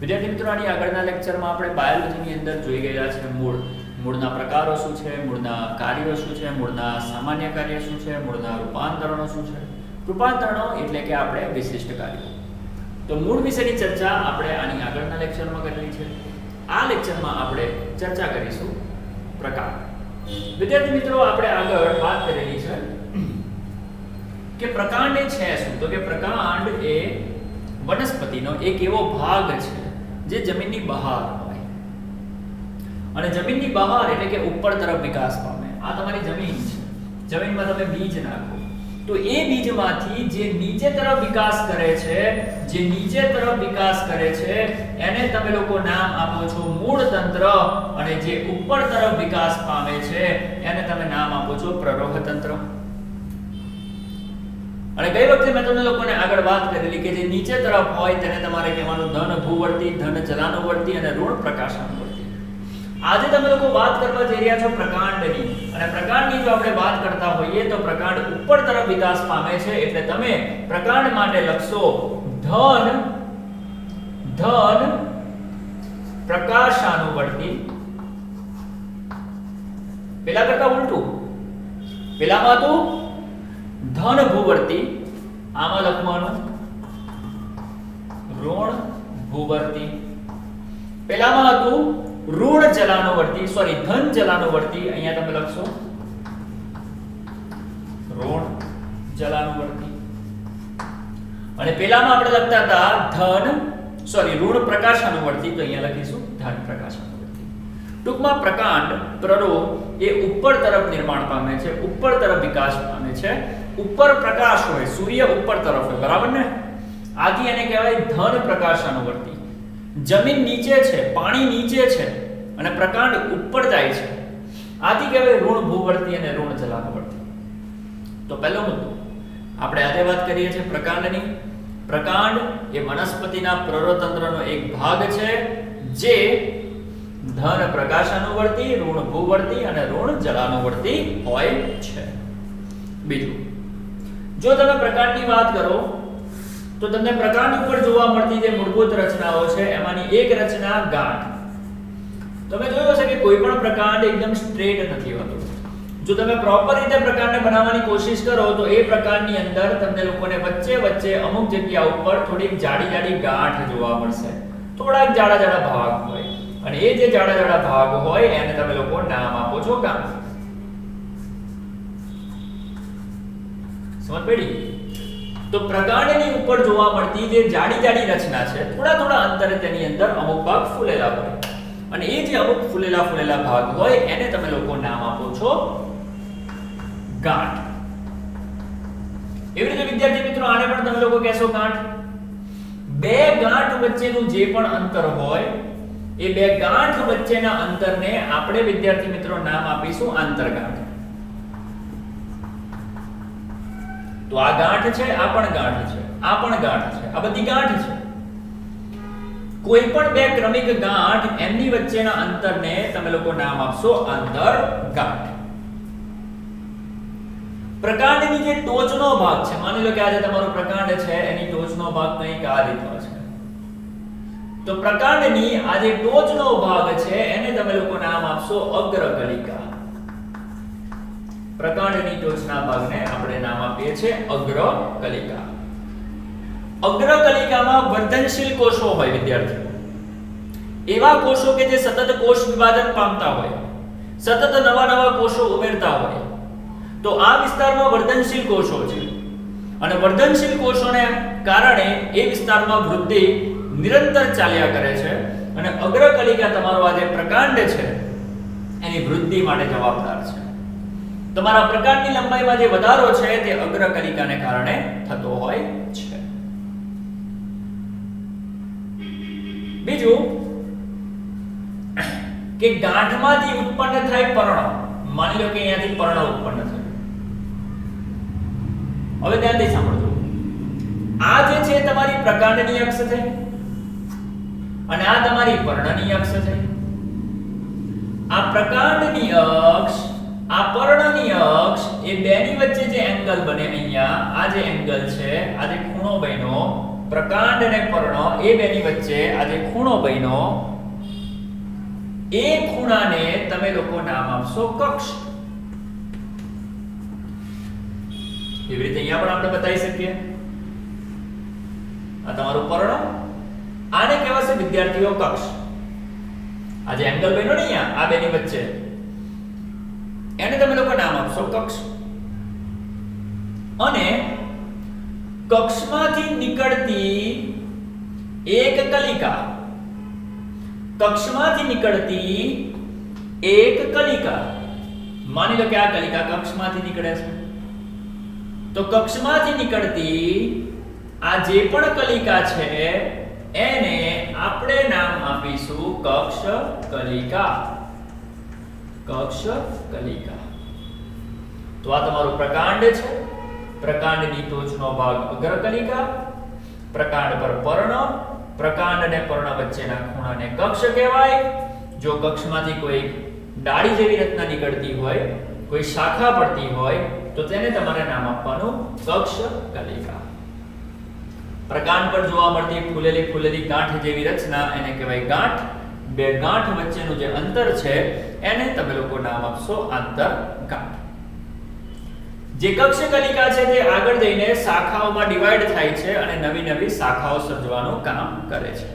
વિદ્યાર્થી મિત્રો, આની આગળના લેક્ચરમાં આપણે બાયોલોજીની અંદર જોઈ ગયા છે મૂળના પ્રકારો શું છે, મૂળના કાર્યો શું છે, મૂળના સામાન્ય કાર્ય શું છે, મૂળના રૂપાંતરણો શું છે. રૂપાંતરણો એટલે કે આપણે વિશિષ્ટ કાર્યો. તો મૂળ વિશેની ચર્ચા આપણે આની આગળના લેક્ચરમાં કરેલી છે. આ લેક્ચરમાં આપણે ચર્ચા કરીશું પ્રકાર. વિદ્યાર્થી મિત્રો, આપણે આગળ વાત કરેલી છે કે પ્રકાંડ છે શું? તો કે પ્રકાંડ એ વનસ્પતિનો એક એવો ભાગ છે જે જમીનની બહાર હોય. અને જમીનની બહાર એટલે કે ઉપર તરફ વિકાસ પામે. આ તમારી જમીન છે. જમીનમાં તમે બીજ નાખો તો એ બીજમાંથી જે નીચે તરફ વિકાસ કરે છે, એને તમે લોકો નામ આપો છો મૂળ તંત્ર, અને જે ઉપર તરફ વિકાસ પામે છે એને તમે નામ આપો છો પ્રરોહ તંત્ર. અને ગઈ વખતે મેં તમને લોકોને આગળ વાત કરેલી કે જે નીચે તરફ હોય તેને તમારે કહેવાનું ધન ભૂવર્તી, ધન જલાનુવર્તી અને ઋણ પ્રકાશાનુવર્તી. આજે તમે લોકો વાત કરવા જઈ રહ્યા છો પ્રકાંડની, અને પ્રકાંડની જો આપણે વાત કરતા હોઈએ તો પ્રકાંડ ઉપર તરફ વિકાસ પામે છે એટલે તમે પ્રકાંડ માટે લખશો ધન પ્રકાશાનુવર્તી. પેલા કરતા ઉલટું, પેલામાં તો ધન ભૂવર્તી, આમાં લખવાનું ઋણ ભૂવર્તી. પેલામાં હતું ઋણ જલાનુવર્તી, સોરી ધન જલાનુવર્તી, અહીંયા તમે લખશો ઋણ જલાનુવર્તી. અને પેલામાં આપણે લખતા હતા ઋણ પ્રકાશાનુવર્તી, તો અહીંયા લખીશું ધન પ્રકાશાનુવર્તી. ટૂંકમાં પ્રકાંડ પ્રરોહ એ ઉપર તરફ નિર્માણ પામે છે, ઉપર તરફ વિકાસ પામે છે. ઉપર પ્રકાશ હોય, સૂર્ય ઉપર તરફ હોય, બરાબર ને? આથી એને કહેવાય ધન પ્રકાશાનુવર્તી. જમીન નીચે છે, પાણી નીચે છે અને પ્રકાંડ ઉપર જાય છે, આથી કહેવાય ઋણ ભૂવર્તી અને ઋણ જલાનુવર્તી. તો પહેલો મુદ્દો આપણે આજે વાત કરીએ છીએ પ્રકાંડની. પ્રકાંડ એ વનસ્પતિના પ્રરોહતંત્રનો એક ભાગ છે જે ધન પ્રકાશાનુવર્તી, ઋણ ભૂવર્તી અને ઋણ જલાનુવર્તી હોય છે. બીજું, જો તમે પ્રકાંડની વાત કરો તો તમને પ્રકાંડ ઉપર જોવા મળતી જે મૂળભૂત રચનાઓ છે એમાંની એક રચના ગાંઠ. તમે જોયું હશે કે કોઈ પણ પ્રકાંડ એકદમ સ્ટ્રેટ નથી હોતું. જો તમે પ્રોપર રીતે પ્રકાંડને બનાવવાની કોશિશ કરો તો એ પ્રકાંડની અંદર તમને લોકોને વચ્ચે અમુક જગ્યા ઉપર થોડીક જાડી ગાંઠ જોવા મળશે. થોડાક જાડા ભાગ હોય, અને એ જે જાડા ભાગ હોય એને તમે લોકો નામ આપો છો ગાંઠ. સમજ પડી? તો પ્રકાંડની ઉપર જોવા મળતી જે જાડી રચના છે, થોડા અંતરે તેની અંદર અમુક ભાગ ફૂલેલા હોય, અને એ જે અમુક ફૂલેલા ભાગ હોય એને તમે લોકો નામ આપો છો ગાંઠ. એવી રીતે વિદ્યાર્થી મિત્રો, આને પણ તમે લોકો કહેશો ગાંઠ. બે ગાંઠ વચ્ચેનું જે પણ અંતર હોય એ બે ગાંઠ વચ્ચેના અંતરને આપણે વિદ્યાર્થી મિત્રો નામ આપીશું આંતરગાંઠ. તો આ ગાંઠ છે, આ પણ ગાંઠ છે, આ પણ ગાંઠ છે, આ બધી ગાંઠ છે. કોઈ પણ બે ક્રમિક ગાંઠ એમની વચ્ચેના અંતરને તમે લોકો નામ આપશો આંતરગાંઠ. પ્રકાંડની જે ટોચનો ભાગ છે, માની લો કે આજે તમારો પ્રકાંડ છે, એની ટોચનો ભાગ કંઈક આ રીતનો છે. તો પ્રકાંડની આ જે ટોચનો ભાગ છે એને તમે લોકો નામ આપશો અગ્રકલિકા. પ્રકાંડની ટોચના ભાગને આપણે નામ આપીએ છીએ અગ્રકલિકા. અગ્રકલિકામાં વર્ધનશીલ કોષો હોય વિદ્યાર્થીઓ. એવા કોષો કે જે સતત કોષ વિભાજન પામતા હોય, સતત નવા કોષો ઉમેરતા હોય. તો આ વિસ્તારમાં વર્ધનશીલ કોષો છે, અને વર્ધનશીલ કોષોને કારણે એ વિસ્તારમાં વૃદ્ધિ નિરંતર ચાલ્યા કરે છે, અને અગ્રકલિકા તમારો આ જે પ્રકાંડ છે એની વૃદ્ધિ માટે જવાબદાર છે. તમારા પ્રકાંડની લંબાઈમાં જે વધારો છે તે અગ્રકલિકાને કારણે થતો હોય છે. બીજું કે ગાંઠમાંથી ઉત્પન્ન થાય પર્ણ. માની લો કે અહીંયાથી પર્ણ ઉત્પન્ન થયું. હવે ધ્યાનથી સાંભળજો. આ જે છે તમારી પ્રકાંડની અક્ષ છે, અને આ તમારી પર્ણની અક્ષ છે. આ પ્રકાંડની અક્ષ, આ પર્ણની અક્ષ, એ બેની વચ્ચે જે એંગલ બને અહીંયા, આ જે એંગલ છે, આ જે ખૂણો બન્યો પ્રકાંડ અને પર્ણ એ બેની વચ્ચે આ જે ખૂણો બન્યો એ ખૂણાને તમે લોકો નામ આપશો કક્ષ. એવી રીતે અહીંયા પણ આપણે બતાવી શકીએ. આ તમારું પર્ણ, આને કહેવાશે વિદ્યાર્થીઓ કક્ષ. આ જે એંગલ બન્યો ને અહીંયા આ બેની વચ્ચે એને તમે લોકો નામ આપશો કક્ષ. અને કક્ષમાંથી નીકળતી એક કલિકા, કક્ષમાંથી નીકળતી એક કલિકા, માની લો કે આ કલિકા કક્ષમાંથી નીકળે છે, તો કક્ષમાંથી નીકળતી આ જે પણ કલિકા છે એને આપણે નામ આપીશું કક્ષ કલિકા. કક્ષ કલિકા. તો આ તમારું પ્રકાંડ છે. પ્રકાંડની ટોચનો ભાગ અગ્ર કલિકા, પ્રકાંડ પર પર્ણ, પ્રકાંડ અને પર્ણ વચ્ચેના ખૂણાને કક્ષ કહેવાય. જો કક્ષમાંથી કોઈ ડાળી જેવી રચના નીકળતી હોય, કોઈ શાખા પડતી હોય તો તેને તમારે નામ આપવાનું કક્ષ કલિકા. પ્રકાંડ પર જોવા મળતી ફૂલેલી ગાંઠ જેવી રચના એને કહેવાય ગાંઠ. બે ગાંઠ વચ્ચેનું જે અંતર છે એને તમે લોકો નામ આપશો આંતરગાંઠ. જે કક્ષ કલિકા છે તે આગળ જઈને શાખાઓમાં ડિવાઈડ થાય છે અને નવી શાખાઓ સર્જવાનું કામ કરે છે.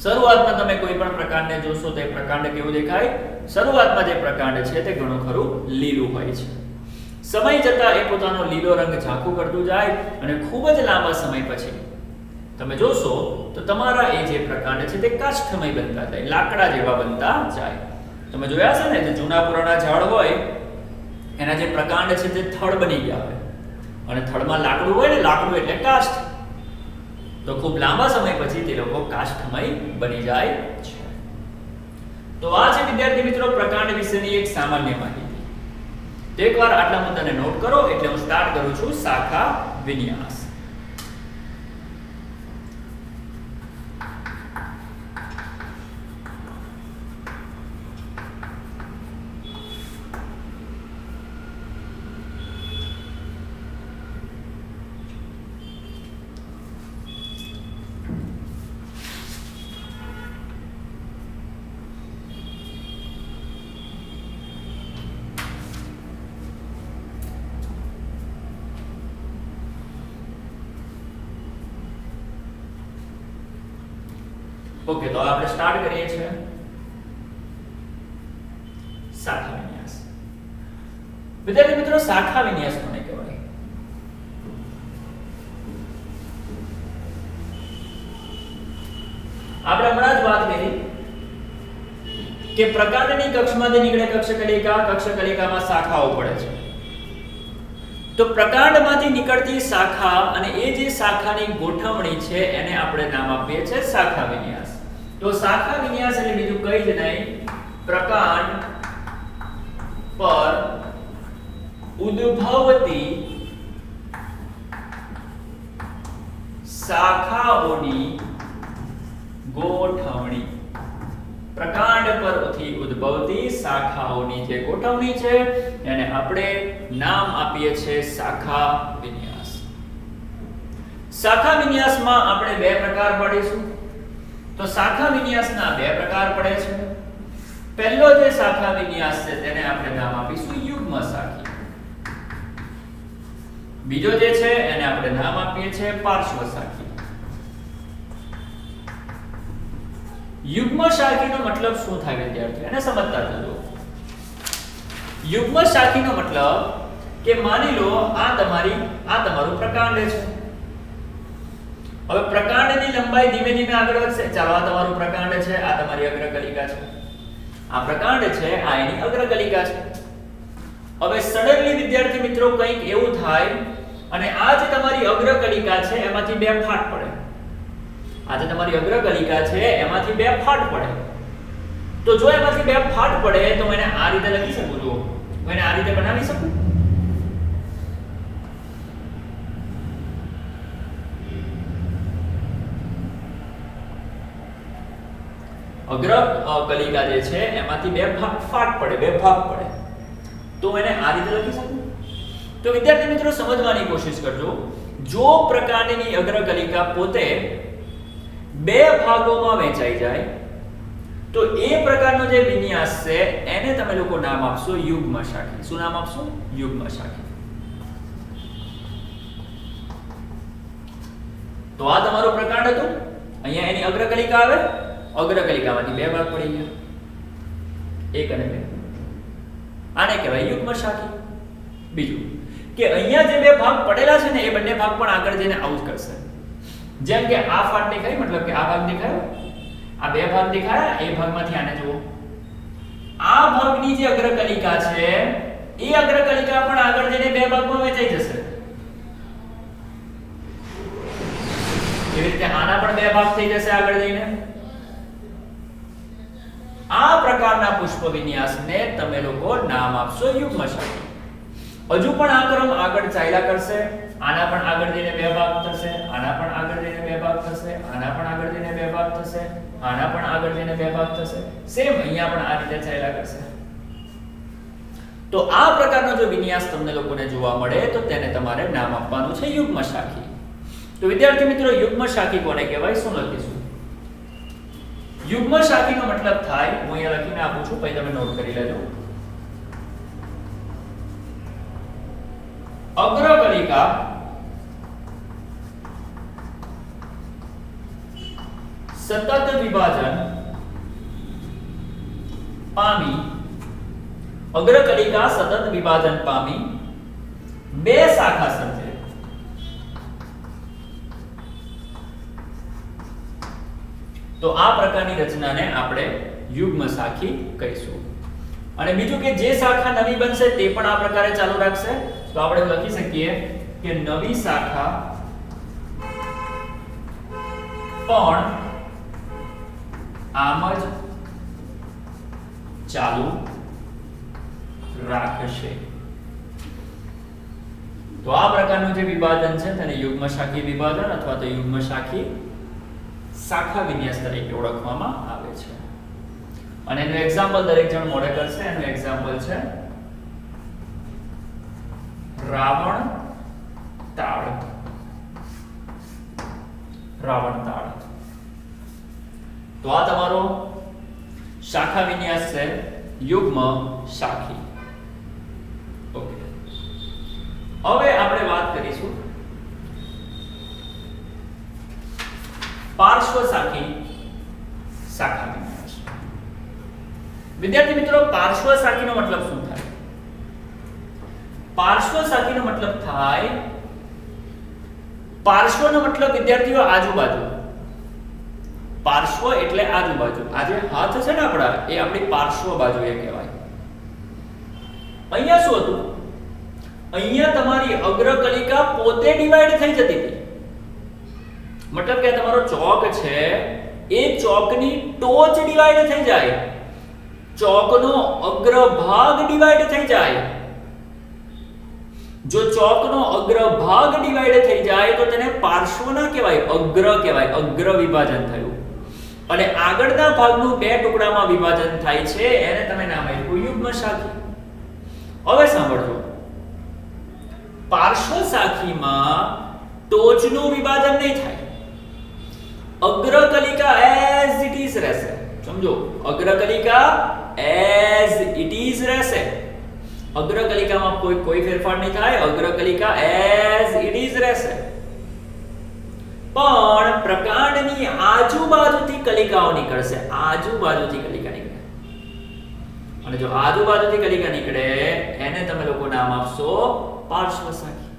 શરૂઆતમાં તમે કોઈ પણ પ્રકાંડને જોશો તો એ પ્રકાંડ કેવું દેખાય? શરૂઆતમાં જે પ્રકાંડ છે તે ઘણું ખરું લીલું હોય છે. સમય જતાં એ પોતાનો લીલો રંગ ઝાંખું કરતું જાય અને ખૂબ જ લાંબા સમય પછી તમે જોશો તો તમારા એ જે પ્રકાંડ છે તે કાષ્ઠમય બનતા જાય, લાકડા જેવા બનતા જાય. તમે જોયા છે ને જે જૂના પુરાણા ઝાડ હોય એના જે પ્રકાંડ છે તે થડ બની ગયા હોય અને થડમાં લાકડું હોય ને, લાકડું એટલે કાષ્ઠ. તો ખૂબ લાંબા સમય પછી તે લોકો કાષ્ઠમય બની જાય છે. તો આ છે વિદ્યાર્થી મિત્રો પ્રકાંડ વિશેની એક સામાન્ય માહિતી. તો એકવાર આટલા મુદ્દાને નોટ કરો એટલે હું સ્ટાર્ટ કરું છું શાખા વિન્યાસ. ઓકે, તો આપણે સ્ટાર્ટ કરીએ છીએ શાખા વિન્યાસ. વિદ્યાર્થી મિત્રો શાખા વિન્યાસ કોને કહેવાય? આપણે હમણાં જ વાત કરી કે પ્રકાંડની કક્ષમાંથી નીકળે કક્ષ કલિકામાં શાખાઓ પડે છે. તો પ્રકાંડમાંથી નીકળતી શાખા અને એ જે શાખાની ગોઠવણી છે એને આપણે નામ આપીએ છીએ શાખા વિન્યાસ. તો શાખા વિન્યાસ એટલે બીજું કઈ જ નહીં, પ્રકાંડ પર ઉદ્ભવતી શાખાઓની ગોઠવણી. પ્રકાંડ પરથી ઉદ્ભવતી શાખાઓની જે ગોઠવણી છે એને આપણે નામ આપીએ છીએ શાખા વિન્યાસ. શાખા વિન્યાસમાં આપણે બે પ્રકાર પાડીશું. તો શાખા વિન્યાસના બે પ્રકાર પડે છે. પહેલો જે શાખા વિન્યાસ છે તેને આપણે નામ આપીશું યુગ્મ શાખી. બીજો જે છે એને આપણે નામ આપીએ છીએ પાર્શ્વ શાખી. યુગ્મ શાખીનો મતલબ શું થાય વિદ્યાર્થીઓ? એને સમજતા જજો. યુગ્મ શાખીનો મતલબ કે માની લો આ તમારું પ્રકાંડ છે. હવે પ્રકાંડની લંબાઈ ધીમે ધીમે આગળ વધશે. ચાલો આ તમારું પ્રકાંડ છે, આ તમારી અગ્ર કલિકા છે. આ પ્રકાંડ છે, આ એની અગ્ર કલિકા છે. હવે સડનલી વિદ્યાર્થી મિત્રો કંઈક એવું થાય અને આ જે તમારી અગ્ર કલિકા છે એમાંથી બે ફાટ પડે. આ જે તમારી અગ્ર કલિકા છે એમાંથી બે ફાટ પડે. તો જો એમાંથી બે ફાટ પડે તો હું એને આ રીતે લખી શકું છું. હું એને આ રીતે બનાવી શકું. અગ્ર કલિકા જે છે એમાંથી બે ફાટ પડે, બે ભાગ પડે. તો એને આ રીતે લખી શકું. તો વિદ્યાર્થી મિત્રો સમજવાની કોશિશ કરજો. જો પ્રકાંડની અગ્રકલિકા પોતે બે ભાગોમાં વહેંચાઈ જાય તો એ પ્રકારનો જે વિન્યાસ છે એને તમે લોકો નામ આપશો યુગ્મ શાખી. શું નામ આપશો? યુગ્મ શાખી. તો આ તમારું પ્રકાંડ હતું. અહીંયા એની અગ્રકલિકા આવે, અગ્રકલિકામાંથી બે ભાગ પડી ગયા, એક અને બે. આને કહેવાય યુગ્મ શાખી. બીજું કે અહીંયા જે બે ભાગ પડેલા છે ને એ બંને ભાગ પણ આગળ જઈને આઉટ કરશે. જેમ કે આ પાર્ટ દેખાય, મતલબ કે આ ભાગ દેખાયો, આ બે ભાગ દેખાયા, એ ભાગમાંથી આને જુઓ, આ ભાગની જે અગ્રકલિકા છે એ અગ્રકલિકા પણ આગળ જઈને બે ભાગમાં વહેંચાઈ જશે. એવી રીતે આના પણ બે ભાગ થઈ જશે આગળ જઈને. આ પ્રકારના પુષ્પ વિન્યાસને તમે લોકો નામ આપશો યુગ્મ શાખી. હજુ પણ આ ક્રમ આગળ ચાલ્યા કરશે. આના પણ આગળ જઈને બે ભાગ થશે, આના પણ આગળ જઈને બે ભાગ થશે, આના પણ આગળ જઈને બે ભાગ થશે, આના પણ આગળ જઈને બે ભાગ થશે. સેમ અહીંયા પણ આ રીતે ચાલ્યા કરશે. તો આ પ્રકારનો જો વિન્યાસ તમને લોકોને જોવા મળે તો તેને તમારે નામ આપવાનું છે યુગ્મ શાખી. તો વિદ્યાર્થી મિત્રો, યુગ્મ શાખી કોને કહેવાય? શું લખીશું? યુગ્મ શાખીનો મતલબ થાય, હું અહીંયા લખીને આપું છું, પછી તમે નોટ કરી લેજો. અગ્રકલિકા સતત વિભાજન પામી, અગ્રકલિકા સતત વિભાજન પામી બે શાખા સર્જે. તો આ પ્રકારની રચનાને આપણે યુગ્મ શાખી કહીશું. અને બીજું કે જે શાખા નવી બનશે તે પણ આ પ્રકારે ચાલુ રાખશે. તો આપણે લખી શકીએ કે નવી શાખા પણ આમ જ ચાલુ રાખશે. તો આ પ્રકારનું જે વિભાજન છે તેને યુગ્મ શાખી વિભાજન અથવા તો યુગ્મ શાખી શાખા વિન્યાસ તરીકે ઓળખવામાં આવે છે. અને એનું એક્ઝામ્પલ દરેક જણ મોડે કરશે. એનું એક્ઝામ્પલ છે રાવણ તાળ. રાવણ તાળ. તો આ તમારો શાખા વિન્યાસ છે યુગ્મ શાખી. ઓકે, હવે આપણે વાત કરીશું પાર્શ્વ શાખી શાખા વિન્યાસ. વિદ્યાર્થી મિત્રો, પાર્શ્વ શાખીનો મતલબ શું થાય? પાર્શ્વ શાખીનો મતલબ થાય, પાર્શ્વનો મતલબ વિદ્યાર્થીઓ આજુબાજુ. પાર્શ્વ એટલે આજુબાજુ. આ જે હાથ છે ને આપણા, એ આપણી પાર્શ્વ બાજુ એ કહેવાય. અહીંયા શું હતું? અહીંયા તમારી અગ્રકલિકા પોતે ડિવાઈડ થઈ જતી હતી. મતલબ કે તમારો ચોક છે એ ચોકની ટોચ ડિવાઈડ થઈ જાય, ચોકનો અગ્રભાગ ડિવાઈડ થઈ જાય. જો ચોકનો અગ્રભાગ ડિવાઈડ થઈ જાય તો તેને પાર્શ્વ ના કહેવાય, અગ્ર કહેવાય. અગ્ર વિભાજન થયું. અને આગળના ભાગનું બે ટુકડામાં વિભાજન થાય છે, એને તમે નામ આપ્યું યુગ્મ શાખી. હવે સાંભળજો, પાર્શ્વ શાખીમાં ટોચનું વિભાજન નહીં થાય, અગ્રકલિકા એઝ ઇટ ઇઝ રહેશે. સમજો, અગ્રકલિકા એઝ ઇટ ઇઝ રહેશે. અગ્રકલિકામાં કોઈ ફેરફાર નહીં થાય, અગ્રકલિકા એઝ ઇટ ઇઝ રહેશે. પણ પ્રકાંડની આજુબાજુથી કલિકાઓ નીકળશે. આજુબાજુથી કલિકા નીકળે. અને જો આજુબાજુથી કલિકા નીકળે એને તમે લોકો નામ આપશો પાર્શ્વ શાખી.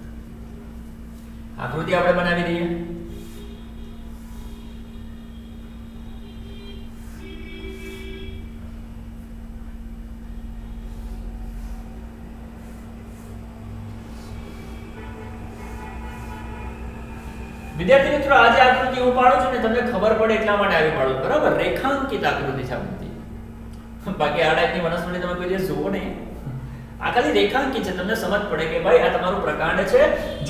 આકૃતિ આપણે બનાવી દઈએ. વિદ્યાર્થી મિત્રો, આજે આકૃતિ હું પાડું છું ને તમને ખબર પડે એટલા માટે આવી પાડું, બરાબર? રેખાંકિત આકૃતિ છે આ બધી. બાકી આ ટાઈપની વનસ્પતિ તમે કોઈ દિવસ જુઓ નહીં. આ ખાલી રેખાંકિત છે, તમને સમજ પડે કે ભાઈ આ તમારું પ્રકાંડ છે.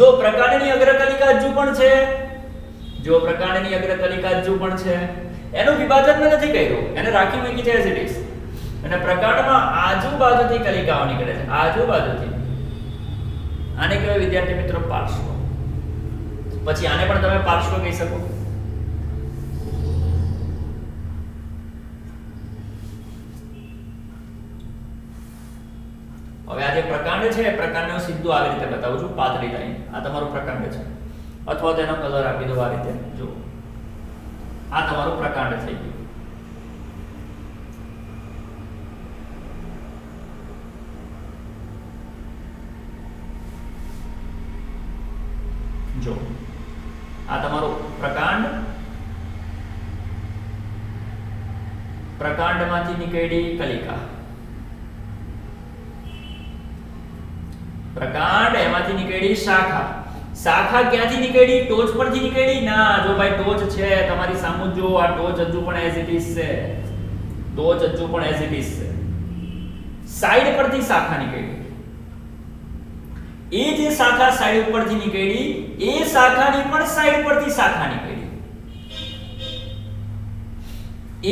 જો પ્રકાંડની અગ્રકલિકા હજુ પણ છે, જો પ્રકાંડની અગ્રકલિકા હજુ પણ છે, એનું વિભાજન મેં નથી કર્યું, એને રાખી મૂકી છે એઝ ઇટ ઇઝ. અને પ્રકાંડમાં આજુબાજુથી કલિકાઓ નીકળે છે, આજુબાજુથી. આને કહેવાય વિદ્યાર્થી મિત્રો પાર્શ્વ. પછી આને પણ તમે પાર્શ્વ કહી શકો. હવે આ જે પ્રકાંડ છે એ પ્રકાંડને હું સીધું આવી રીતે બતાવું છું, પાતળી લાઈન. આ તમારું પ્રકાંડ છે, અથવા તેનો કલર આપી દો આ રીતે. જો આ તમારું પ્રકાંડ થઈ ગયું. જો આ તમારું પ્રકાંડ, પ્રકાંડમાંથી નીકળી કલિકા, પ્રકાંડ એમાંથી નીકળી શાખા, શાખા ક્યાંથી નીકળી? ટોચ પરથી નીકળી? ના, જો ભાઈ ટોચ છે તમારી સામે, જો આ ટોચ હજુ પણ એઝ ઇટ ઇઝ છે, ટોચ હજુ પણ એઝ ઇટ ઇઝ છે. સાઈડ પરથી શાખા નીકળી. એ જે શાખા સાઈડ ઉપરથી નીકળી, એ શાખાની પણ સાઈડ પરથી શાખા નીકળી.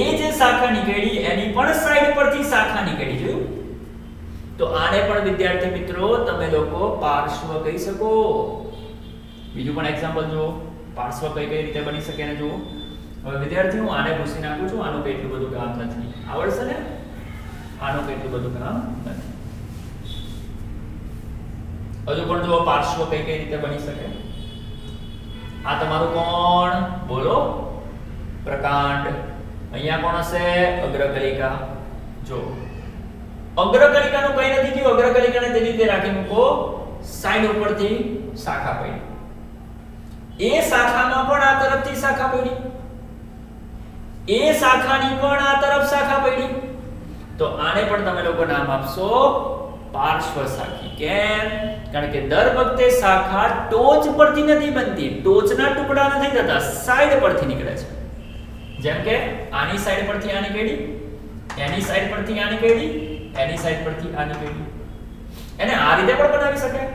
એ જે શાખા નીકળી એની પણ સાઈડ પરથી શાખા નીકળી. જોયું? તો આને પણ વિદ્યાર્થી મિત્રો તમે લોકો પાર્શ્વ કહી શકો. બીજું પણ એક્ઝામ્પલ જો પાર્શ્વ કઈ કઈ રીતે બની શકે ને જુઓ. હવે વિદ્યાર્થી હું આને ભૂસી નાખું છું, આનું કઈ એટલું બધું કામ નથી. આવડશે ને? આનું કઈ એટલું બધું કામ નથી. હજુ પણ જો પાર્શ્વ કઈ કઈ રીતે બની શકે. આ તમારું કોણ? બોલો. પ્રકાંડ. અહીંયા કોણ હશે? અગ્રકલિકા. જો અગ્રકલિકાનું કઈ નથી થયું, અગ્રકલિકાને તે રીતે રાખી મૂકો, સાઈડ ઉપરથી શાખા પડી. એ શાખામાં પણ આ તરફથી શાખા પડી, એ શાખાની પણ આ તરફ શાખા પડી. તો આને પણ તમે લોકો નામ આપશો પાર્શ્વ શાખી. કેમ? કારણ કે દર વખતે શાખા ટોચ પરથી નથી બનતી, ટોચના ટુકડા નથી થતા, સાઈડ પરથી નીકળે છે. જેમ કે આની સાઈડ પરથી આ નીકળી, એની સાઈડ પરથી આ નીકળી, એની સાઈડ પરથી આ નીકળી. એને આ રીતે પણ બનાવી શકાય.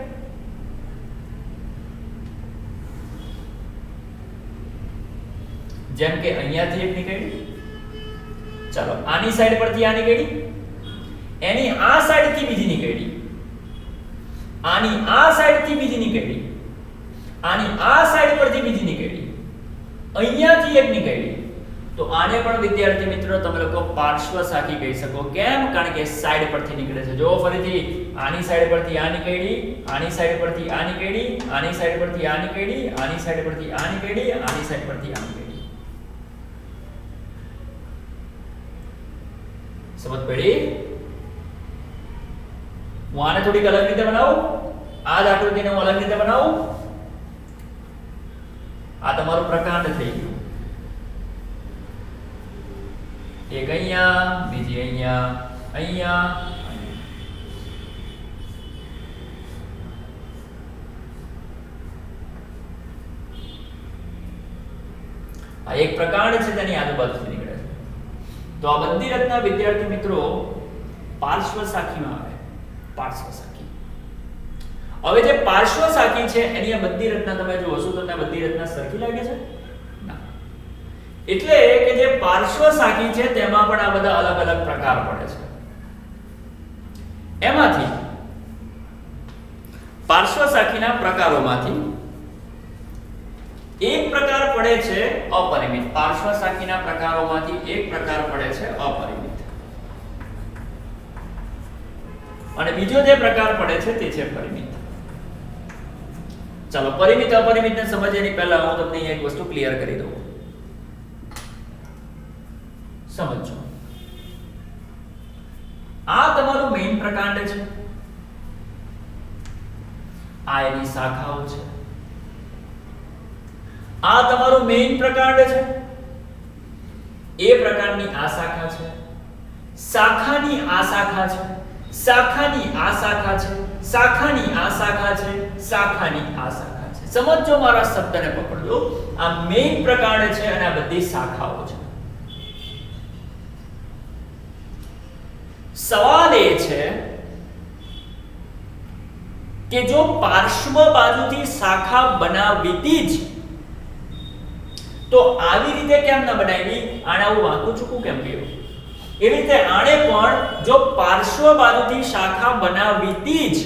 જેમ કે અહીંયાથી એક નીકળી, ચાલો આની સાઈડ પરથી આ નીકળી, એની આ સાઈડથી બીજી નીકળી, આની આ સાઈડથી બીજી નીકળી, આની આ સાઈડ પરથી બીજી નીકળી, અહીંયાથી એક નીકળી. તો આને પણ વિદ્યાર્થી મિત્રો તમે લોકો પાર્શ્વ શાખી કહી શકો. કેમ? કારણ કે સાઈડ પરથી નીકળે છે. જો ફરીથી આની સાઈડ પરથી આ નીકળી, આની સાઈડ પરથી આ નીકળી, આની સાઈડ પરથી આ નીકળી, આની સાઈડ પરથી આ નીકળી, આની સાઈડ પરથી આ નીકળી. સમજ પડી? હું આને થોડીક અલગ રીતે બનાવું, આ જ આકૃતિને હું અલગ રીતે બનાવું. આ તમારું પ્રકાંડ થઈ ગયું. એક અહીંયા, બીજી અહીંયા, અહીંયા. આ એક પ્રકાંડ છે, તેની આજુબાજુથી નીકળે છે. તો આ બધી રચના વિદ્યાર્થી મિત્રો પાર્શ્વ શાખીમાં આવે. પાર્શ્વ શાખી. હવે જે પાર્શ્વ શાખી છે એની આ બધી રચના તમે જોશો તો તમને બધી રચના સરખી લાગે છે? ના. એટલે કે જે પાર્શ્વ શાખી છે તેમાં પણ આ બધા અલગ અલગ પ્રકાર પડે છે. એમાંથી પાર્શ્વ શાખીના પ્રકારોમાંથી એક પ્રકાર પડે છે અપરિમિત. પાર્શ્વ શાખીના પ્રકારોમાંથી એક પ્રકાર પડે છે અપરિમિત, અને બીજો જે પ્રકાર પડે છે તે છે પરિમિત. ચાલો પરિમિત અપરિમિતને સમજવાની પહેલા હું તમને એક વસ્તુ ક્લિયર કરી દઉં. સમજો, આ તમારું મેઈન પ્રકાંડ છે, આ એની શાખાઓ છે. આ તમારું મેઈન પ્રકાંડ છે, એ પ્રકારની આ શાખા છે, શાખાની આ શાખા છે, શાખાની આ શાખા છે, શાખાની આ શાખા છે, શાખાની આ શાખા છે. સમજો, મારા શબ્દને પકડજો. આ મેઈન પ્રકાંડ છે અને આ બધી શાખાઓ છે. સવાલ એ છે કે જો પાર્શ્વ બાજુથી શાખા બનાવવી જ તો આવી રીતે કેમ ન બનાવી? આને આવું વાંકું ચૂકું કેમ કર્યું? એવી રીતે આને પણ જો પાર્શ્વ બાજુથી શાખા બનાવવી જ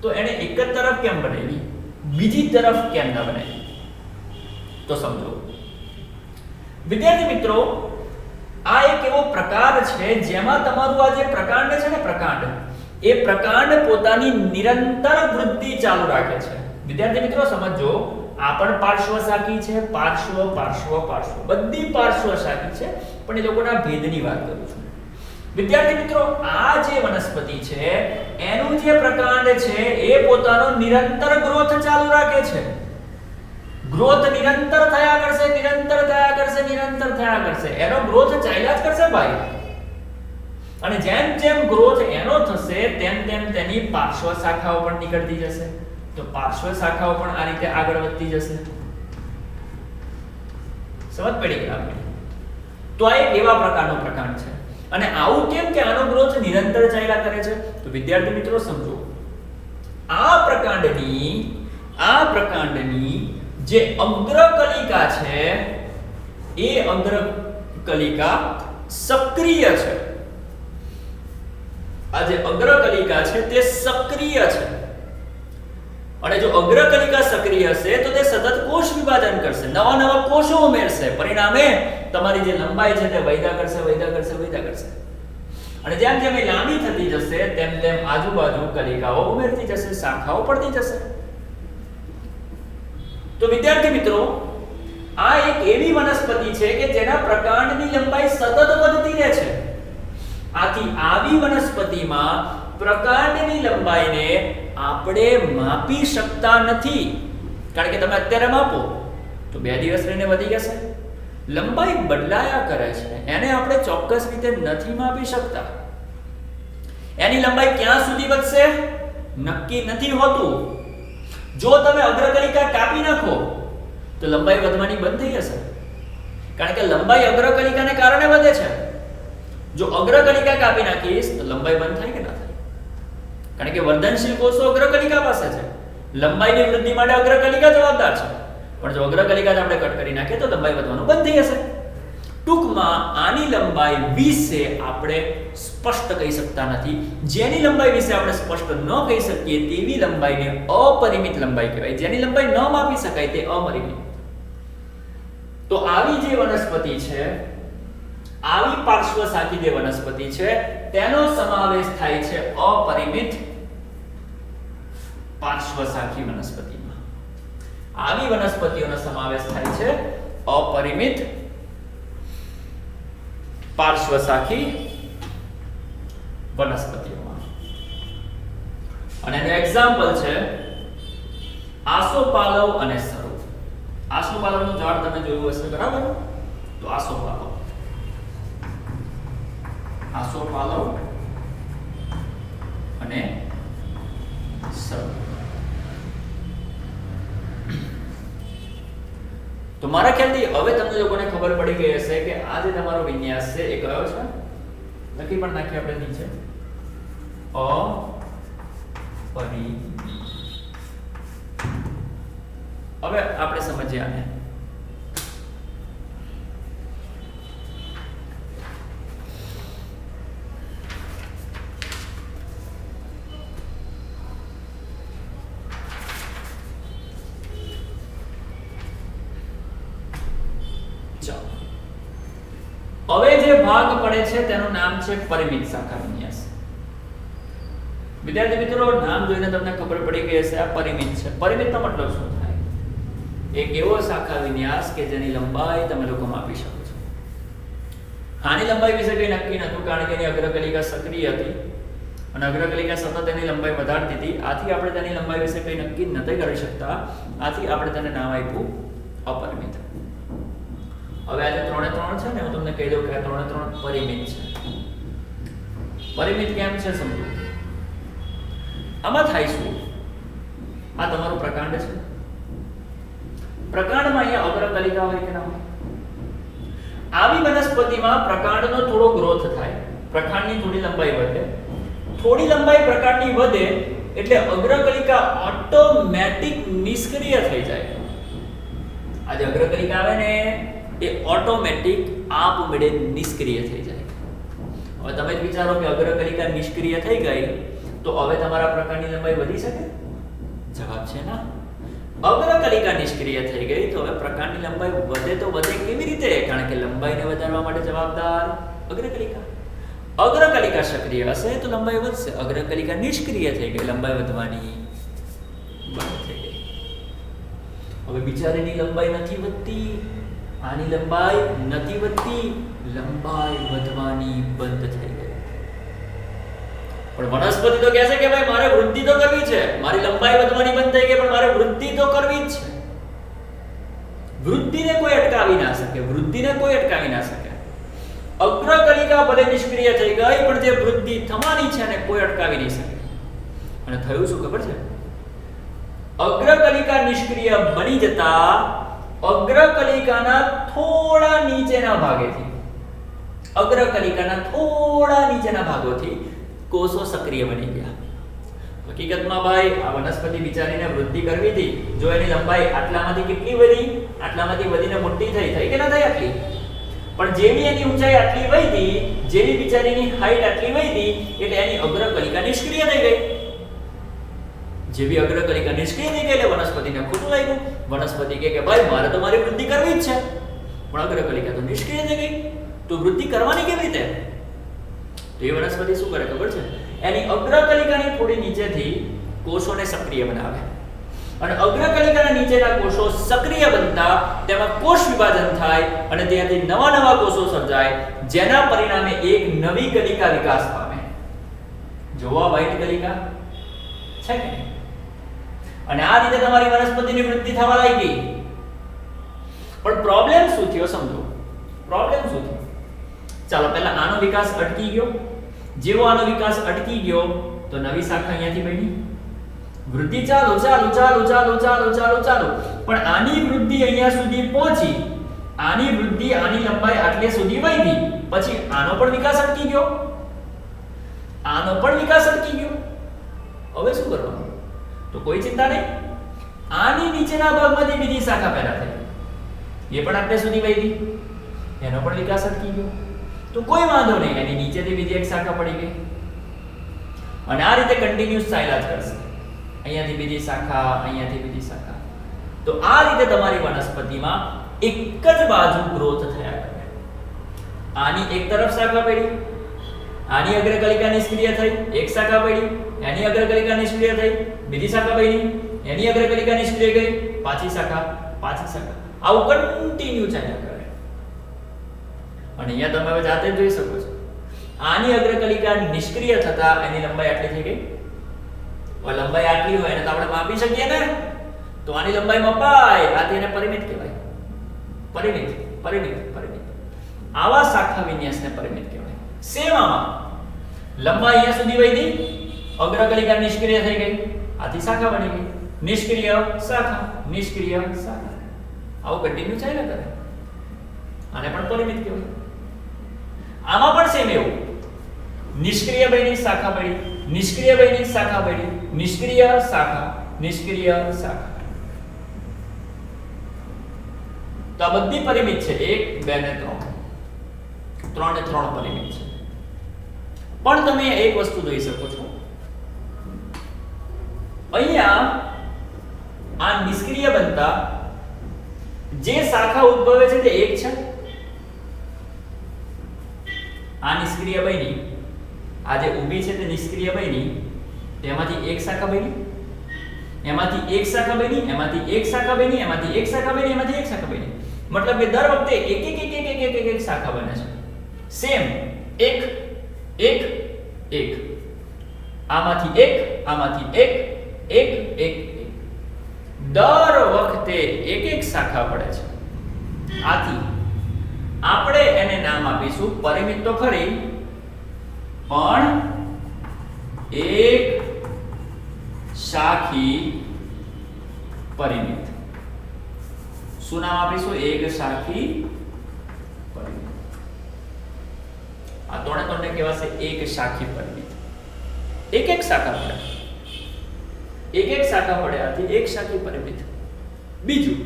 તો એને એક જ તરફ કેમ બનાવી? બીજી તરફ કેમ ન બને? તો સમજો વિદ્યાર્થી મિત્રો, આ એક એવો પ્રકાર છે જેમાં તમારું આ જે પ્રકાંડ છે ને, પ્રકાંડ, એ પ્રકાંડ પોતાની નિરંતર વૃદ્ધિ ચાલુ રાખે છે. વિદ્યાર્થી મિત્રો સમજો, આ પણ પાર્શ્વ શાખી છે, પાર્શ્વ પાર્શ્વ પાર્શ્વ, બધી પાર્શ્વ શાખી છે, પણ એ લોકોના ભેદની વાત કરું છું. વિદ્યાર્થી મિત્રો, આ જે વનસ્પતિ છે એનું જે પ્રકાંડ છે એ પોતાનો નિરંતર ગ્રોથ ચાલુ રાખે છે. ગ્રોથ નિરંતર થયા કરશે, નિરંતર થયા કરશે, નિરંતર થયા કરશે. એનો ગ્રોથ ચાલ્યા જ કરશે ભાઈ. અને જેમ જેમ ગ્રોથ એનો થશે તેમ તેમ તેની પાર્શ્વ શાખાઓ પણ નીકળતી જશે. તો પાર્શ્વ શાખાઓ પણ આ રીતે આગળ વધતી જશે. સમજ પડી કે ના? તો આ એક એવા પ્રકારનો પ્રકાંડ છે. અને આવું કેમ કે આનો ગ્રોથ નિરંતર ચાલ્યા કરે છે? તો વિદ્યાર્થી મિત્રો સમજો, આ પ્રકાંડની જે અગ્રકલિકા છે એ અગ્રકલિકા સક્રિય છે. આ જે અગ્રકલિકા છે તે સક્રિય છે. અને જો અગ્રકલિકા સક્રિય હશે તો તે સતત કોષ વિભાજન કરશે, નવા નવા કોષો ઉમેરશે. પરિણામે તમારી જે લંબાઈ છે તે વધ્યા કરશે, વધ્યા કરશે, વધ્યા કરશે. અને જેમ જેમ એ લાંબી થતી જશે તેમ તેમ આજુબાજુ કલિકાઓ ઉમેરતી જશે, શાખાઓ પડતી જશે. તો વિદ્યાર્થી મિત્રો, આ એક એવી વનસ્પતિ છે કે જેના પ્રકાંડની લંબાઈ સતત વધતી રહે છે. આથી આવી વનસ્પતિમાં પ્રકાંડની લંબાઈને આપણે માપી શકતા નથી. કારણ કે તમે અત્યારે માપો તો 2 દિવસ રહીને વધી જશે. લંબાઈ બદલાયા કરે છે, એને આપણે ચોક્કસ રીતે નથી માપી શકતા. એની લંબાઈ ક્યાં સુધી વધશે નક્કી નથી હોતું. જો તમે અગ્રકલિકા કાપી નાખો તો લંબાઈ વધવાની બંધ થઈ જશે. કારણ કે લંબાઈ અગ્રકલિકાને કારણે વધે છે. જો અગ્રકલિકા કાપી નાખીશ તો લંબાઈ બંધ થાય કે ના થાય? કારણ કે વર્ધનશીલ કોષો અગ્રકલિકા પાસે છે. લંબાઈની વૃદ્ધિ માટે અગ્રકલિકા જવાબદાર છે. પણ જો અગ્રકલિકા આપણે કટ કરી નાખીએ તો લંબાઈ વધવાનું બંધ થઈ જશે. ટૂંકમાં આની લંબાઈ વિશે આપણે સ્પષ્ટ કહી શકતા નથી. જેની લંબાઈ વિશે આપણે સ્પષ્ટ ન કહી શકીએ તેવી લંબાઈને અપરિમિત લંબાઈ કહેવાય. જેની લંબાઈ ન માપી શકાય તે અપરિમિત. તો આવી જે વનસ્પતિ છે, આવી પાર્શ્વ શાખી જે વનસ્પતિ છે તેનો સમાવેશ થાય છે અપરિમિત પાર્શ્વ શાખી વનસ્પતિમાં. આવી વનસ્પતિઓનો સમાવેશ થાય છે અપરિમિત પાર્શ્વ શાખી વનસ્પતિઓમાં. અને એનું એક્ઝામ્પલ છે આસોપાલવ અને સરો. આસોપાલવનું ઝાડ તમે જોયું હશે, બરાબર? તો આસોપાલવ અને સરો. તો મારા ખ્યાલથી હવે તમને લોકોને ખબર પડી ગઈ હશે કે આ જે તમારો વિન્યાસ છે એ કયો છે. લખી પણ નાખીએ આપણે નીચે, અપરિમિત. હવે આપણે સમજીએ આને. હવે જે ભાગ પડે છે તેનું નામ છે પરિમિત શાખા વિન્યાસ. વિદ્યાર્થી મિત્રો, નામ જોઈને તમને ખબર પડી ગઈ હશે આ પરિમિત છે. પરિમિતનો મતલબ શું થાય? એક એવો શાખા વિન્યાસ કે જેની લંબાઈ તમે લોકો માપી શકો છો. આની લંબાઈ વિશે કંઈ નક્કી નહોતું કારણ કે એની અગ્રકલિકા સક્રિય હતી અને અગ્રકલિકા સતત એની લંબાઈ વધારતી હતી. આથી આપણે તેની લંબાઈ વિશે કંઈ નક્કી નથી કરી શકતા. આથી આપણે તેને નામ આપ્યું અપરિમિત. હવે આ જે 3 છે ને, હું તમને કહી દઉં કે આ 3 પરિમિત છે. પરિમિત કેમ છે સમજો. આમાં થાય શું? આ તમારું પ્રકાંડ છે. પ્રકાંડમાં અહીંયા અગ્રકલિકા હોય કે ના હોય? આવી વનસ્પતિમાં પ્રકાંડનો થોડો ગ્રોથ થાય, પ્રકાંડની થોડી લંબાઈ વધે. થોડી લંબાઈ પ્રકાંડની વધે એટલે અગ્રકલિકા ઓટોમેટિક નિષ્ક્રિય થઈ જાય. આ જે અગ્રકલિકા આવે ને એ ઓટોમેટિક આપમેળે નિષ્ક્રિય થઈ જાય. હવે તમે જ વિચારો કે અગ્રકલિકા નિષ્ક્રિય થઈ ગઈ તો હવે તમારા પ્રકાંડની લંબાઈ વધી શકે? જવાબ છે ના. અગ્રકલિકા નિષ્ક્રિય થઈ ગઈ તો હવે પ્રકાંડની લંબાઈ વધે તો વધે કેવી રીતે? કારણ કે લંબાઈને વધારવા માટે જવાબદાર અગ્રકલિકા. અગ્રકલિકા સક્રિય હશે તો લંબાઈ વધશે. અગ્રકલિકા નિષ્ક્રિય થઈ ગઈ, લંબાઈ વધવાની બંધ થઈ ગઈ. હવે બિચારીની લંબાઈ નથી વધતી, આની લંબાઈ નથી વધતી, લંબાઈ વધવાની બંધ થઈ ગઈ. પણ વનસ્પતિ તો કહે છે કે ભાઈ મારે વૃદ્ધિ તો કરવી છે, મારી લંબાઈ વધવાની બંધ થઈ ગઈ પણ મારે વૃદ્ધિ તો કરવી જ છે. વૃદ્ધિને કોઈ અટકાવી ના શકે, વૃદ્ધિને કોઈ અટકાવી ના શકે. અગ્રકલિકા ભલે નિષ્ક્રિય થઈ ગઈ પણ જે વૃદ્ધિ થવાની છે એને કોઈ અટકાવી નહીં શકે. અને થયું શું ખબર છે? અગ્રકલિકા નિષ્ક્રિય બની જતા અગ્રકલિકાના થોડા નીચેના ભાગેથી, અગ્રકલિકાના થોડા નીચેના ભાગોથી કોષો સક્રિય બની ગયા. હકીકતમાં ભાઈ આ વનસ્પતિ બિચારીને વૃદ્ધિ કરવી હતી, જો એની લંબાઈ આટલામાંથી કેટલી વધી, આટલામાંથી વધીને મોટી થઈ કે ના થઈ આટલી, પણ જેવી એની ઊંચાઈ આટલી વધી, જેવી બિચારીની હાઈટ આટલી વધી એટલે એની અગ્રકલિકા નિષ્ક્રિય થઈ ગઈ. જેવી અગ્રકલિકા નિષ્ક્રિય થઈ ગઈ એટલે વનસ્પતિને ખોટું લાગ્યું. વનસ્પતિ કહે કે ભાઈ મારે તો મારી વૃદ્ધિ કરવી જ છે પણ અગ્રકલિકા તો નિષ્ક્રિય થઈ ગઈ, તો વૃદ્ધિ કરવાની કેવી રીતે? તો એ વનસ્પતિ શું કરે ખબર છે? એની અગ્રકલિકાની થોડી નીચેથી કોષોને સક્રિય બનાવે અને અગ્રકલિકાના નીચેના કોષો સક્રિય બનતા તેમાં કોષ વિભાજન થાય અને ત્યાંથી નવા કોષો સર્જાય, જેના પરિણામે એક નવી કલિકા વિકાસ પામે. જોવા વ્હાઇટ કલિકા છે કે નહીં? અને આ રીતે તમારી વનસ્પતિની વૃદ્ધિ થવા લાગી. પણ પ્રોબ્લેમ શું થયો સમજો. પ્રોબ્લેમ શું થયો? ચાલો પહેલા આનો વિકાસ અટકી ગયો. જેવો આનો વિકાસ અટકી ગયો તો નવી શાખા અહીંયાથી બની. વૃદ્ધિ ચાલુ પણ આની વૃદ્ધિ અહીંયા સુધી પહોંચી, આની વૃદ્ધિ આની લંબાઈ આટલે સુધી વધી, પછી આનો પણ વિકાસ અટકી ગયો, આનો પણ વિકાસ અટકી ગયો. હવે શું કરવાનું? તો કોઈ ચિંતા નહીં, આની નીચેના ભાગમાંથી બીજી શાખા પેદા થઈ, એ પણ આટલે સુધી વધી, એનો પણ વિકાસ અટકી ગયો. તો કોઈ વાંધો નહીં, એની નીચેથી બીજી એક શાખા પડી ગઈ અને આ રીતે કન્ટિન્યુઅસ ચાલ્યા જ કરશે. અહીંયાથી બીજી શાખા, અહીંયાથી બીજી શાખા. તો આ રીતે તમારી વનસ્પતિમાં એક જ બાજુ ગ્રોથ થયા કરે. આની એક તરફ શાખા પડી, આની અગ્રકલિકા નિષ્ક્રિય થઈ, એક શાખા પડી, એની અગ્રકલિકા નિષ્ક્રિય થઈ, બીજી શાખા પડી, એની અગ્રકલિકા નિષ્ક્રિય ગઈ, પાછી શાખા, પાછી શાખા. આવું કન્ટિન્યુ ચાલ્યા કરે. અને અહીંયા તમે હવે જાતે જોઈ શકો છો, આની અગ્રકલિકા નિષ્ક્રિય થતા એની લંબાઈ આટલી થઈ ગઈ. હવે લંબાઈ આટલી હોય એને તો આપણે માપી શકીએ ને, તો આની લંબાઈ મપાય. આથી એને પરિમિત કહેવાય. પરિમિત, પરિમિત, પરિમિત. આવા શાખા વિન્યાસને પરિમિત કહેવાય. સેમ આમાં લંબાઈ અહીંયા સુધી વધી, અગ્રકલિકા નિષ્ક્રિય થઈ ગઈ, આથી શાખા બની ગઈ. નિષ્ક્રિય શાખા, નિષ્ક્રિય શાખા. આવું કન્ટિન્યુ ચાલ્યા કરે. આને પણ પરિમિત કહેવાય. આમાં પણ સેમ એવું, નિષ્ક્રિય બની શાખા બની, નિષ્ક્રિય બની શાખા બની, નિષ્ક્રિય શાખા, નિષ્ક્રિય શાખા. તો આ બધી પરિમિત છે. 1 2 ને 3, 3 ને 3 પરિમિત છે. પણ તમે એક વસ્તુ જોઈ શકો છો, અહીંયા આ નિષ્ક્રિય બનતા જે શાખા ઉદ્ભવે છે તે એક છે. આ નિષ્ક્રિય બની, આ જે ઊભી છે તે નિષ્ક્રિય બની, તેમાંથી એક શાખા બની, એમાંથી એક શાખા બની, એમાંથી એક શાખા બની, એમાંથી એક શાખા બની, એમાંથી એક શાખા બની. મતલબ કે દર વખતે એક શાખા બને છે. સેમ એક એક એક, આમાંથી એક, આમાંથી એક, એક એક એક. દર વખતે એક શાખા પડે છે. આથી આપણે એને નામ આપીશું પરિમિત તો ખરી, પણ એક શાખી પરિમિત. શું નામ આપીશું? એક શાખી પરિમિત. આ ત્રણે કહેવાશે એક શાખી પરિમિત. એક શાખા પડે, એક શાખા પડે, આથી એક શાખી પરિમિત. બીજું,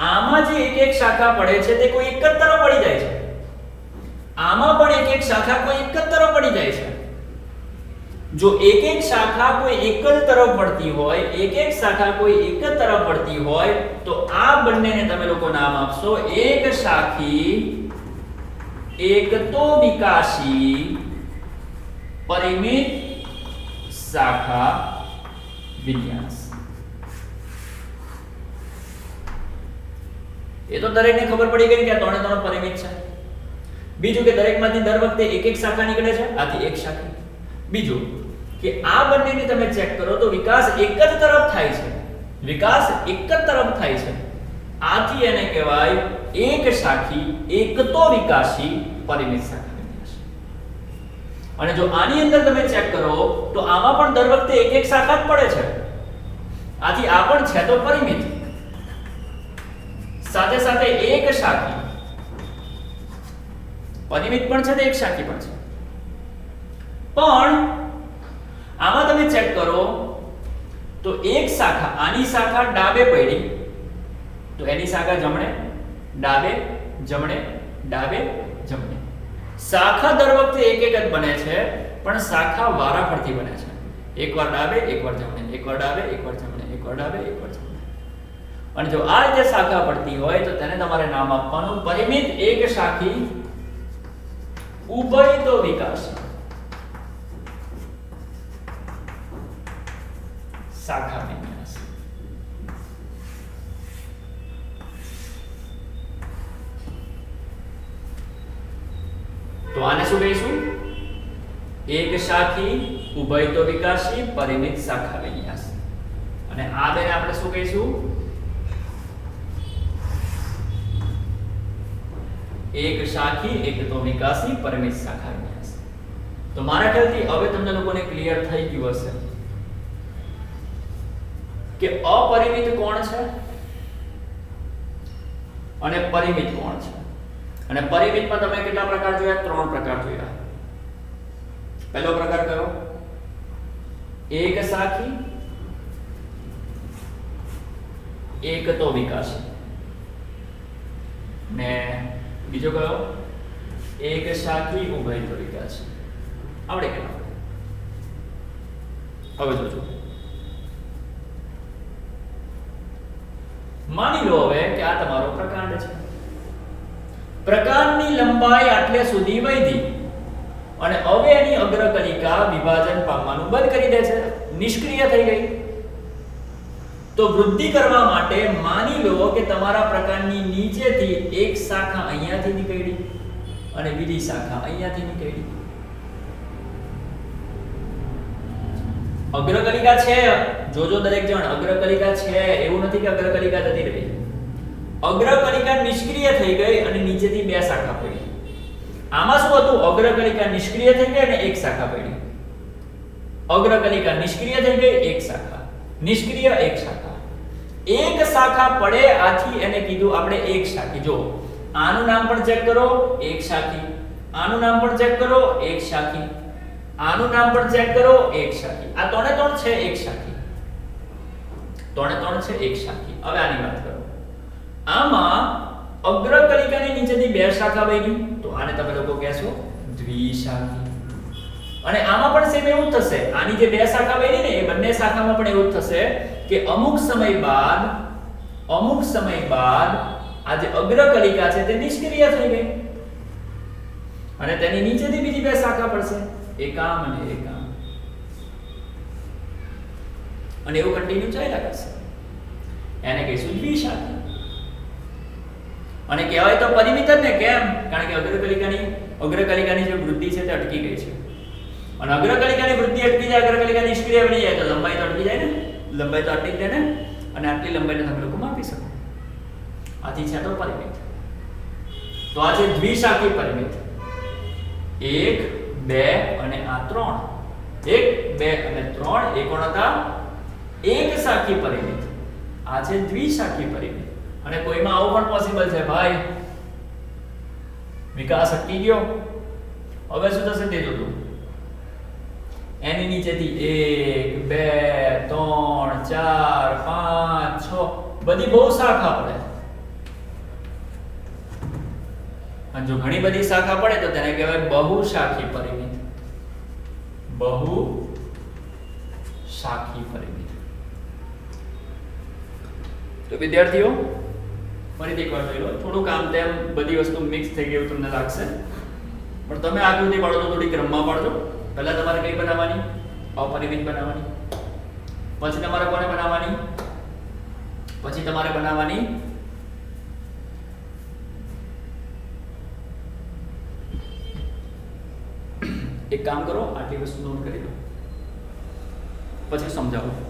આમાં જે એક શાખા પડે છે તે કોઈ એક જ તરફ પડી જાય છે. આમાં પણ એક શાખા કોઈ એક જ તરફ પડી જાય છે. જો એક એક શાખા કોઈ એક જ તરફ વળતી હોય, એક એક શાખા કોઈ એક જ તરફ વળતી હોય તો આ બંનેને તમે લોકો નામ આપશો એક શાખી એકતો વિકાસી પરિમિત શાખા વિન્યાસ. એ તો દરેકને ખબર પડી ગઈ કે આ ત્રણે ત્રણ પરિમિત છે. બીજું કે દરેકમાંથી દર વખતે એક એક શાખા નીકળે છે, આથી એક શાખી. બીજું કે આ બંનેને તમે ચેક કરો તો વિકાસ એક જ તરફ થાય છે, વિકાસ એક જ તરફ થાય છે, આથી એને કહેવાય એક શાખી એકતો વિકાસી પરિમિત શાખા વિન્યાસ. અને જો આની અંદર તમે ચેક કરો તો આમાં પણ દર વખતે એક એક શાખા જ પડે છે, આથી આ પણ છે તો પરિમિત, સાથે સાથે એક શાખી પરિમિત પણ છે તો એક શાખી પણ છે. પણ આમાં તમે ચેક કરો તો એક શાખા, આની શાખા ડાબે પડી તો એની શાખા જમણે, ડાબે જમણે, ડાબે જમણે. શાખા દર વખતે એક એક જ બને છે, પણ શાખા વારાફરતી બને છે. એકવાર ડાબે, એકવાર જમણે, એકવાર ડાબે, એકવાર જમણે, એકવાર ડાબે, એકવાર જમણે. અને જો આ રીતે શાખા પડતી હોય તો તેને તમારે નામ આપવાનું પરિમિત એક શાખી ઉભયતો વિકાસી શાખા વિન્યાસ. તો આને શું કહીશું? એક શાખી ઉભયતો વિકાસી પરિમિત શાખા વિન્યાસ. અને આ બેને આપણે શું કહીશું? એક શાખી એકતો વિકાસી પરિમિત શાખા વિન્યાસ. તો મારા ખ્યાલથી હવે તમને લોકોને ક્લિયર થઈ ગયું હશે કે અપરિમિત કોણ છે અને પરિમિત કોણ છે. અને પરિમિતમાં તમે કેટલા પ્રકાર જોયા? 3 પ્રકાર જોયા. પહેલો પ્રકાર કયો? એક શાખી એકતો વિકાસી. ને બીજો કયો? એક શાખી ઉભયતો વિકાસી. આવડે કે ના? હવે જોજો. માની લો હવે કે આ તમારો પ્રકાંડ છે. પ્રકાંડની લંબાઈ આટલે સુધી વધી અને હવે એની અગ્રકલિકા વિભાજન પામવાનું બંધ કરી દે છે, નિષ્ક્રિય થઈ ગઈ. તો વૃદ્ધિ કરવા માટે માની લો કે તમારા પ્રકાંડની નીચેથી એક શાખા અહીંયાથી નીકળી અને બીજી શાખા અહીંયાથી નીકળી. અગ્રકલિકા છે, જોજો દરેક જણ, અગ્રકલિકા છે, એવું નથી કે અગ્રકલિકા જતી રહી. અગ્રકલિકા નિષ્ક્રિય થઈ ગઈ અને નીચેથી બે શાખા પડી. આમાં શું હતું? અગ્રકલિકા નિષ્ક્રિય થઈ ગઈ અને એક શાખા પડી. અગ્રકલિકા નિષ્ક્રિય થઈ ગઈ, એક શાખા, નિષ્ક્રિય, એક શાખા. એક શાખા પડે આથી એને કીધું આપણે એક શાખી. જો આનું નામ પણ ચેક કરો, એક શાખી. આનું નામ પણ ચેક કરો, એક શાખી. આનું નામ પણ ચેક કરો, એક શાખી. આ ત્રણે ત્રણ છે એક શાખી. ત્રણે ત્રણ છે એક શાખી. હવે આની વાત કરો. આમાં અગ્રકલિકાની નીચેથી બે શાખા બની તો આને તમે લોકો કહેશો દ્વિશાખી. અને આમાં પણ સેમ એવું જ થશે. આની જે બે શાખા બની ને એ બંને શાખામાં પણ એવું જ થશે કે અમુક સમય બાદ આ જે અગ્રકલિકા છે તે નિષ્ક્રિય થઈ ગઈ અને તેની નીચેથી બીજી બે શાખા પડશે, એકામ અને એકામ. અને એવું કન્ટિન્યુ ચાલ્યા કરશે. એને કહીશું દ્વિશાખી. અને કહેવાય તો પરિમિત જ ને. કેમ? કારણ કે અગ્રકલિકાની જે વૃદ્ધિ છે તે અટકી ગઈ છે. અને અગ્રકલિકાની વૃદ્ધિ અટકી જાય, અગ્રકલિકા નિષ્ક્રિય બની જાય તો લંબાઈ તો અટકી જાય ને. લંબાઈ તો અટકી જાય ને. અને આટલી લંબાઈને તમે લોકો માપી શકો. આથી છે તો પરિમિત. તો આ છે દ્વિશાખી પરિમિત. 1 2 અને આ 3. 1 2 અને 3 એ કોણ હતા? એક શાખી પરિમિત. આ છે દ્વિશાખી પરિમિત. અને કોઈમાં આવું પણ પોસિબલ છે ભાઈ, વિકાસ અટકી ગયો, હવે શું થશે તે જોજો. એની નીચેથી 1 2 3 4 5 6 બધી બહુ શાખા પડે. અને જો ઘણી બધી શાખા પડે તો તેને કહેવાય બહુશાખી પરિમિત. બહુશાખી શાખી પરિમિત. તો વિદ્યાર્થીઓ ફરીથી એકવાર જોઈ લો. થોડુંક આમ તેમ બધી વસ્તુ મિક્સ થઈ ગયું તમને લાગશે, પણ તમે આકૃતિ પાડો તો થોડી ક્રમમાં પાડજો. પહેલા તમારે કઈ બનાવવાની? અપરિમિત બનાવવાની. પછી તમારે કોને બનાવવાની? પછી તમારે બનાવવાની એક કામ કરો, આટલી વસ્તુ નોટ કરી લો, પછી સમજાવું.